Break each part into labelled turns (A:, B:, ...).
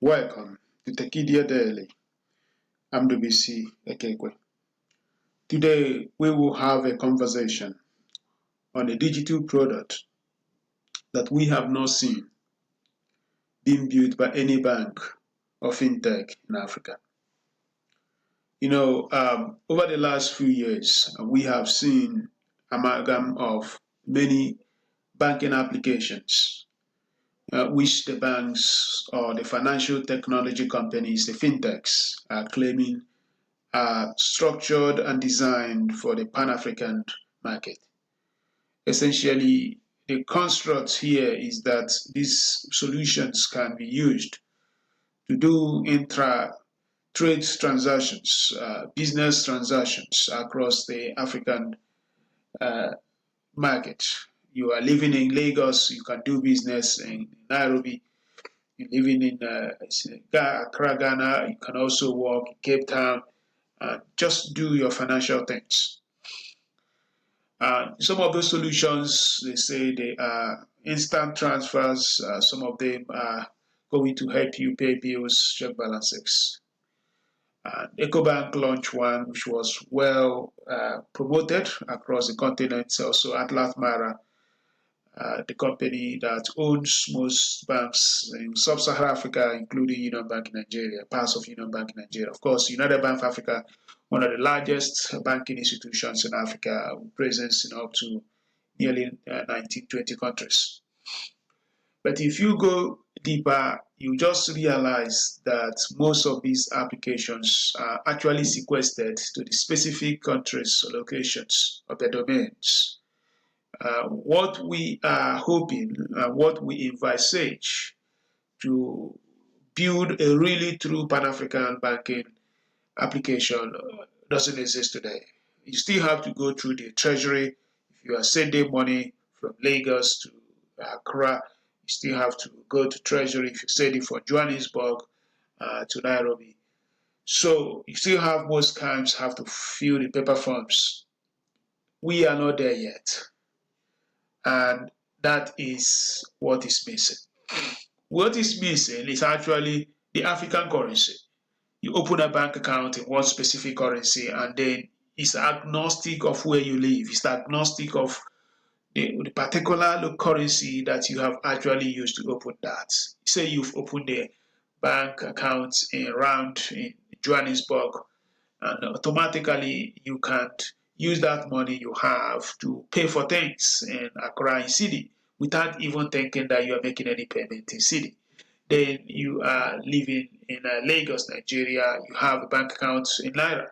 A: Welcome to Tekedia Daily. I'm Ndubuisi Ekekwe. Today we will have a conversation on a digital product that we have not seen being built by any bank or fintech in Africa. Over the last few years, we have seen amalgam of many banking applications, which the banks or the financial technology companies, the fintechs, are claiming are structured and designed for the Pan-African market. Essentially, the construct here is that these solutions can be used to do intra-trade transactions, business transactions across the African uh, market. You are living in Lagos, you can do business in Nairobi. You're living in Accra, Ghana, you can also work in Cape Town and just do your financial things. Some of those solutions, they say they are instant transfers. Some of them are going to help you pay bills, check balances. EcoBank launched one which was well promoted across the continent. Also, Atlas Mara, the company that owns most banks in sub-Saharan Africa, including Union Bank in Nigeria, parts of Union Bank in Nigeria. Of course, United Bank of Africa, one of the largest banking institutions in Africa, with presence in up to nearly 19, 20 countries. But if you go deeper, you just realize that most of these applications are actually sequestered to the specific countries or locations of the domains. What we are hoping and what we envisage to build a really true Pan-African banking application doesn't exist today. You still have to go through the treasury. If you are sending money from Lagos to Accra, you still have to go to treasury. If you send it from Johannesburg to Nairobi, so you still have most times have to fill the paper forms. We are not there yet, and that is what is missing. What is missing is actually the African currency. You open a bank account in one specific currency and then it's agnostic of where you live. It's agnostic of the particular currency that you have actually used to open that. Say you've opened a bank account in Johannesburg, and automatically you can't use that money you have to pay for things in Accra in city without even thinking that you are making any payment in city. Then you are living in Lagos, Nigeria, you have a bank account in Naira,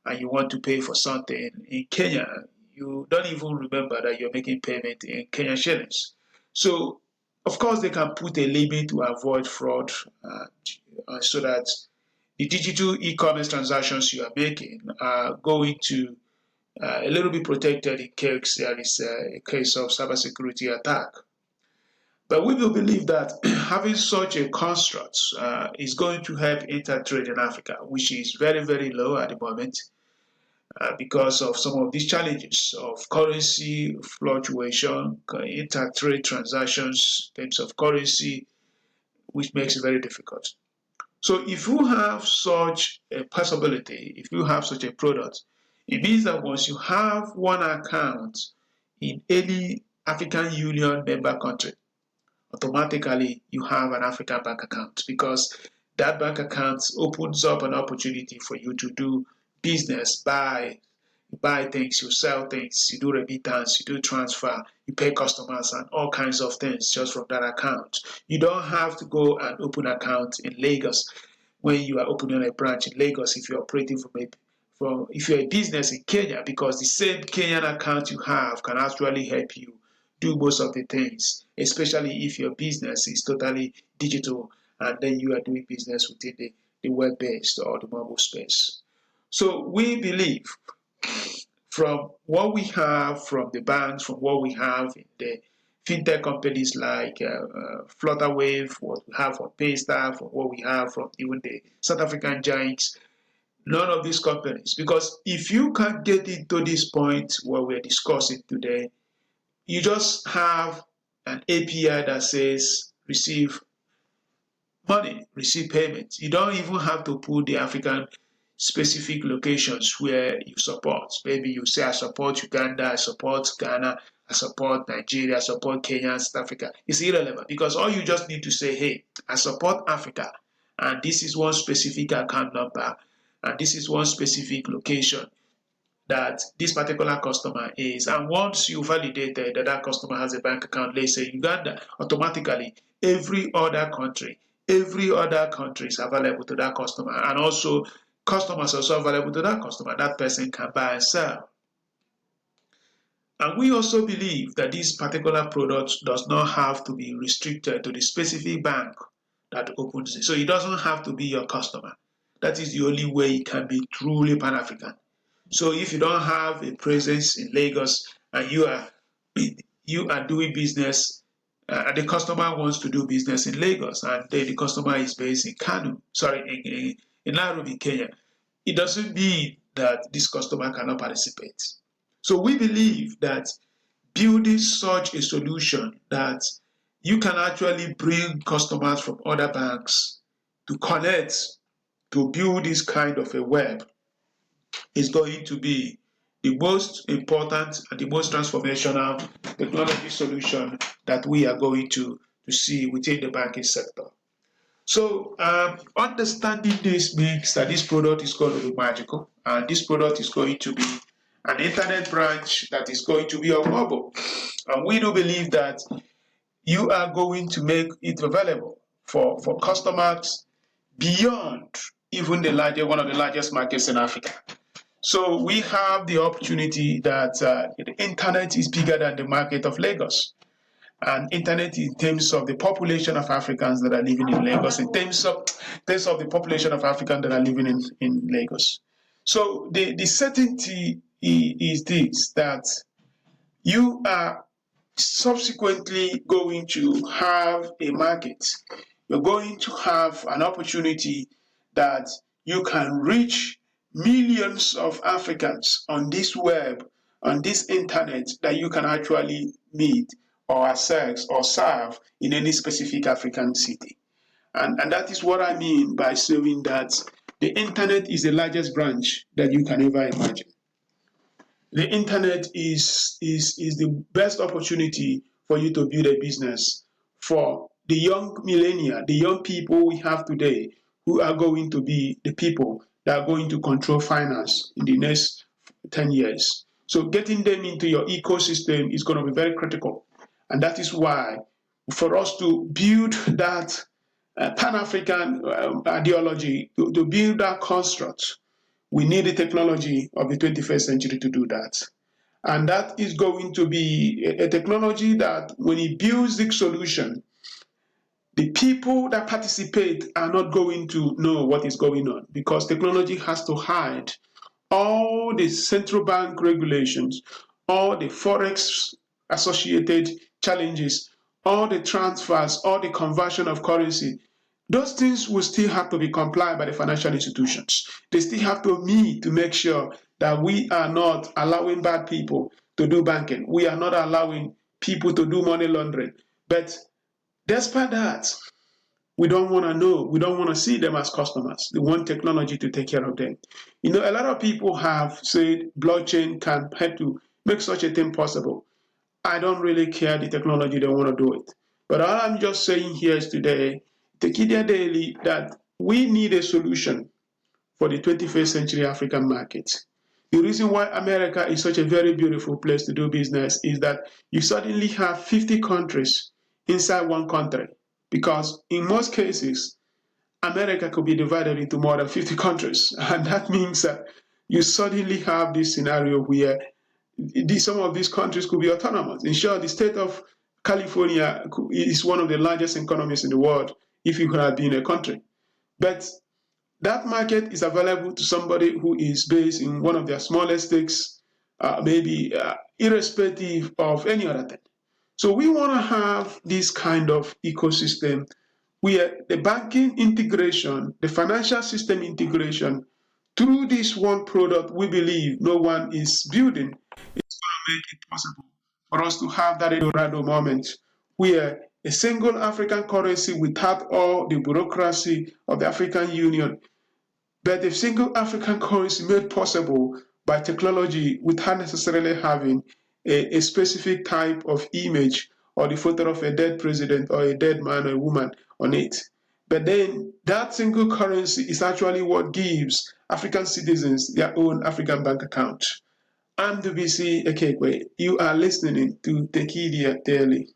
A: and you want to pay for something in Kenya, you don't even remember that you're making payment in Kenyan shillings. So, of course, they can put a limit to avoid fraud so that the digital e-commerce transactions you are making are going to a little bit protected in case there is a case of cybersecurity attack. But we do believe that having such a construct is going to help intertrade in Africa, which is very, very low at the moment because of some of these challenges of currency fluctuation, intertrade transactions in terms of currency, which makes it very difficult. So if you have such a possibility, if you have such a product, it means that once you have one account in any African Union member country, automatically you have an African bank account because that bank account opens up an opportunity for you to do business, buy things, you sell things, you do remittance, you do transfer, you pay customers and all kinds of things just from that account. You don't have to go and open an account in Lagos when you are opening a branch in Lagos if you're operating from if you're a business in Kenya, because the same Kenyan account you have can actually help you do most of the things, especially if your business is totally digital and then you are doing business within the web-based or the mobile space. So we believe from what we have from the banks, from what we have in the fintech companies like Flutterwave, what we have from Paystack, from what we have from even the South African giants, none of these companies. Because if you can get into this point where we're discussing today, you just have an API that says receive money, receive payments. You don't even have to put the African specific locations where you support. Maybe you say, I support Uganda, I support Ghana, I support Nigeria, I support Kenya, South Africa. It's irrelevant because all you just need to say, hey, I support Africa, and this is one specific account number, and this is one specific location that this particular customer is. And once you validated that that customer has a bank account, let's say Uganda, automatically every other country is available to that customer. And also customers also available to that customer. That person can buy and sell. And we also believe that this particular product does not have to be restricted to the specific bank that opens it. So it doesn't have to be your customer. That is the only way it can be truly Pan-African. So if you don't have a presence in Lagos and you are doing business, and the customer wants to do business in Lagos, and then the customer is based in Kanu, sorry, in Nairobi, Kenya, it doesn't mean that this customer cannot participate. So we believe that building such a solution that you can actually bring customers from other banks to connect to build this kind of a web is going to be the most important and the most transformational technology solution that we are going to see within the banking sector. So understanding this means that this product is going to be magical, and this product is going to be an internet branch that is going to be on mobile. And we do believe that you are going to make it available for customers beyond even one of the largest markets in Africa. So we have the opportunity that the internet is bigger than the market of Lagos. And internet in terms of the population of Africans that are living in Lagos, in terms of the population of Africans that are living in Lagos. So the certainty is this, that you are subsequently going to have a market. You're going to have an opportunity that you can reach millions of Africans on this web, on this internet, that you can actually meet or access or serve in any specific African city. And that is what I mean by saying that the internet is the largest branch that you can ever imagine. The internet is the best opportunity for you to build a business for the young millennia, the young people we have today, who are going to be the people that are going to control finance in the next 10 years. So getting them into your ecosystem is going to be very critical. And that is why for us to build that Pan-African ideology, to build that construct, we need the technology of the 21st century to do that. And that is going to be a technology that when it builds the solution, the people that participate are not going to know what is going on, because technology has to hide all the central bank regulations, all the forex associated challenges, all the transfers, all the conversion of currency. Those things will still have to be complied by the financial institutions. They still have to meet to make sure that we are not allowing bad people to do banking. We are not allowing people to do money laundering. But despite that, we don't want to know. We don't want to see them as customers. They want technology to take care of them. You know, a lot of people have said blockchain can help to make such a thing possible. I don't really care the technology, they want to do it. But all I'm just saying here is today, Tekedia Daily, that we need a solution for the 21st century African market. The reason why America is such a very beautiful place to do business is that you suddenly have 50 countries inside one country. Because in most cases, America could be divided into more than 50 countries. And that means that you suddenly have this scenario where some of these countries could be autonomous. In short, the state of California is one of the largest economies in the world if it could have been a country. But that market is available to somebody who is based in one of their smallest states, maybe irrespective of any other thing. So we want to have this kind of ecosystem where the banking integration, the financial system integration, through this one product we believe no one is building, it's going to make it possible for us to have that Eldorado moment where A single African currency without all the bureaucracy of the African Union, but a single African currency made possible by technology without necessarily having a specific type of image or the photo of a dead president or a dead man or a woman on it. But then that single currency is actually what gives African citizens their own African bank account. I'm Ndubuisi Ekekwe. You are listening to Tekedia Daily.